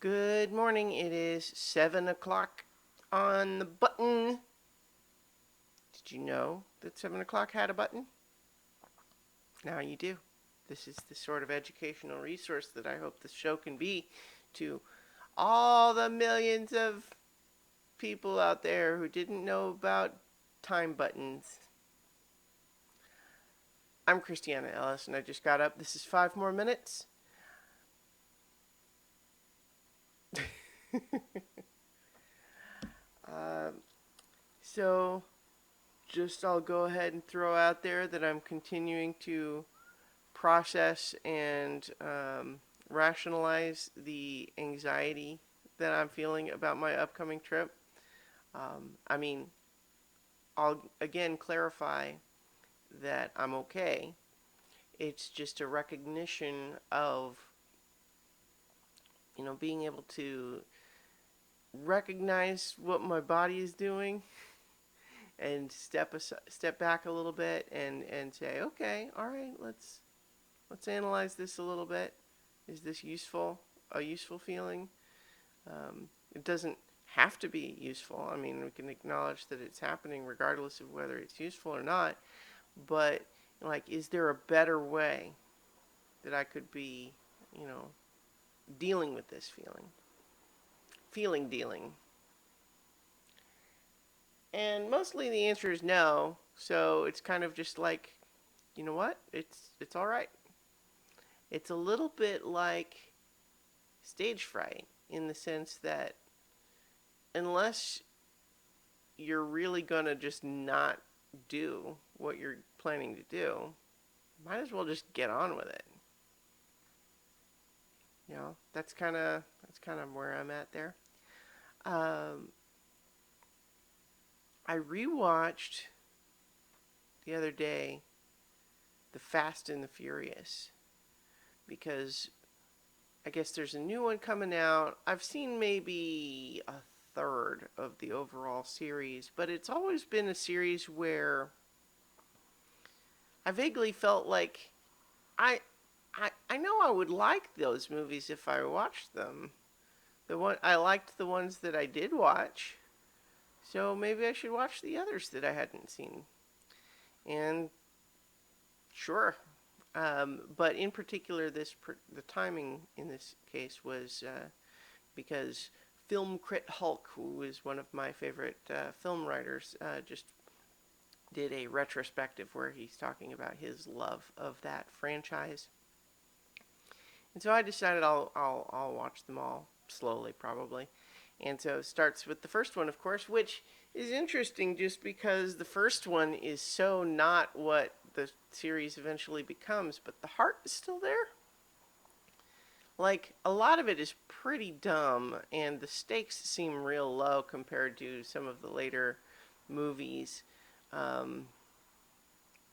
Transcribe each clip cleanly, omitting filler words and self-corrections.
Good morning. It is 7 o'clock on the button. Did you know that 7 o'clock had a button? Now you do. This is the sort of educational resource that I hope this show can be to all the millions of people out there who didn't know about time buttons. I'm Christiana Ellis, and I just got up. This is 5 more minutes. uh, so, I'll go ahead and throw out there that I'm continuing to process and rationalize the anxiety that I'm feeling about my upcoming trip. I mean, I'll again clarify that I'm okay. It's just a recognition of, being able to recognize what my body is doing and step back a little bit and say, okay, all right, let's analyze this a little bit. Is this a useful feeling? It doesn't have to be useful. I mean, we can acknowledge that it's happening regardless of whether it's useful or not. But, is there a better way that I could be, dealing with this feeling? Dealing. And mostly the answer is no. So it's kind of just like, you know what? It's all right. It's a little bit like stage fright in the sense that unless you're really going to just not do what you're planning to do, might as well just get on with it. That's kind of where I'm at there. Um, I rewatched the other day The Fast and the Furious because I guess there's a new one coming out. I've seen maybe a third of the overall series, but it's always been a series where I vaguely felt like I I know I would like those movies if I watched them. I liked the ones that I did watch, so maybe I should watch the others that I hadn't seen. And sure, but in particular, the timing in this case was because Film Crit Hulk, who is one of my favorite film writers, just did a retrospective where he's talking about his love of that franchise. And so I decided I'll watch them all slowly, probably. And so it starts with the first one, of course, which is interesting just because the first one is so not what the series eventually becomes, but the heart is still there. Like, a lot of it is pretty dumb, and the stakes seem real low compared to some of the later movies. Um,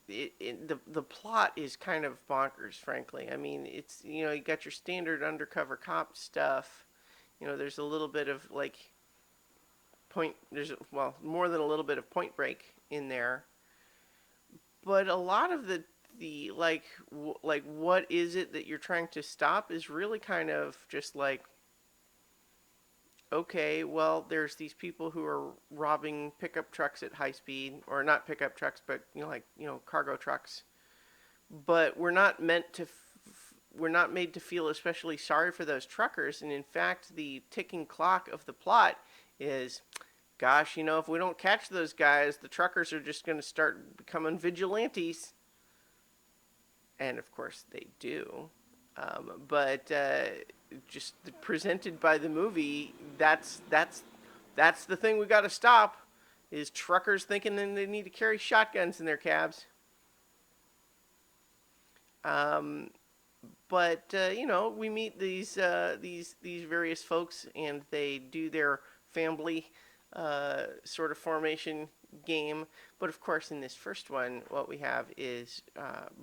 the plot is kind of bonkers, frankly. I mean, it's, you got your standard undercover cop stuff. There's a little bit of like there's, well, more than a little bit of Point Break in there, but a lot of the like what is it that you're trying to stop is really kind of just like, okay, well, there's these people who are robbing pickup trucks at high speed, or not pickup trucks, but cargo trucks. But we're not made to feel especially sorry for those truckers, and in fact, the ticking clock of the plot is, gosh, if we don't catch those guys, the truckers are just going to start becoming vigilantes. And of course, they do. But just presented by the movie, that's the thing we got to stop. Is truckers thinking that they need to carry shotguns in their cabs. Um, but we meet these various folks, and they do their family sort of formation game. But of course, in this first one, what we have is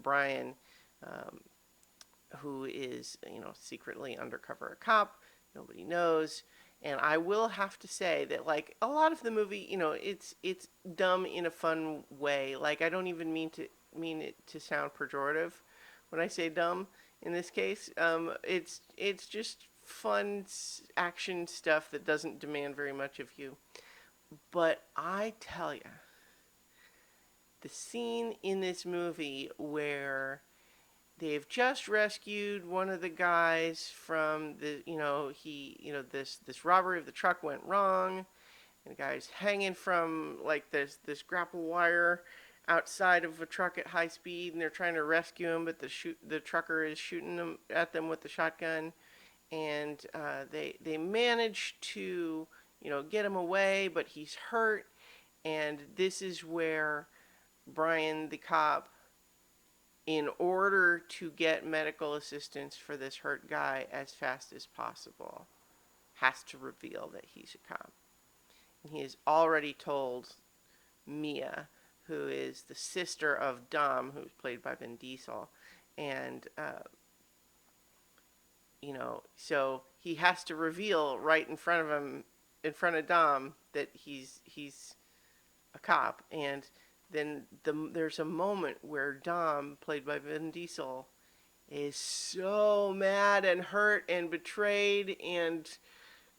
Brian, um, who is secretly undercover a cop. Nobody knows. And I will have to say that, like, a lot of the movie, it's dumb in a fun way. Like, I don't even mean it to sound pejorative when I say dumb. In this case, it's just fun action stuff that doesn't demand very much of you. But I tell you, the scene in this movie where they've just rescued one of the guys from the, this robbery of the truck went wrong, and the guy's hanging from like this grapple wire outside of a truck at high speed, and they're trying to rescue him, but the trucker is shooting them at them with the shotgun, and they manage to get him away, but he's hurt, and this is where Brian the cop, in order to get medical assistance for this hurt guy as fast as possible, has to reveal that he's a cop. And he has already told Mia, who is the sister of Dom, who's played by Vin Diesel, and so he has to reveal right in front of him, in front of Dom, that he's a cop. And then there's a moment where Dom, played by Vin Diesel, is so mad and hurt and betrayed and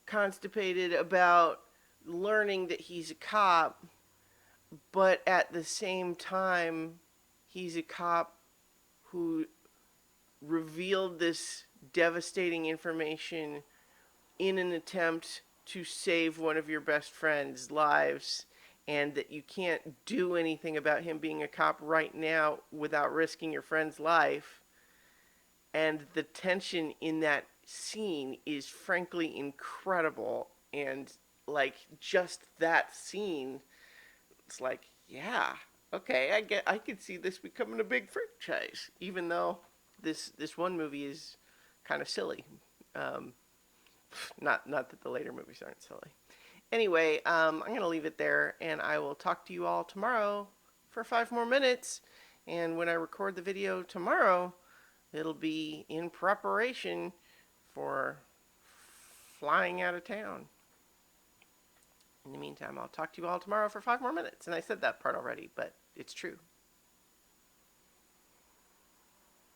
constipated about learning that he's a cop, but at the same time, he's a cop who revealed this devastating information in an attempt to save one of your best friend's lives, and that you can't do anything about him being a cop right now without risking your friend's life. And the tension in that scene is frankly incredible. And like, just that scene, it's like, yeah, okay, I could see this becoming a big franchise, even though this one movie is kind of silly. Not that the later movies aren't silly. Anyway, I'm going to leave it there, and I will talk to you all tomorrow for 5 more minutes. And when I record the video tomorrow, it'll be in preparation for flying out of town. In the meantime, I'll talk to you all tomorrow for 5 more minutes. And I said that part already, but it's true.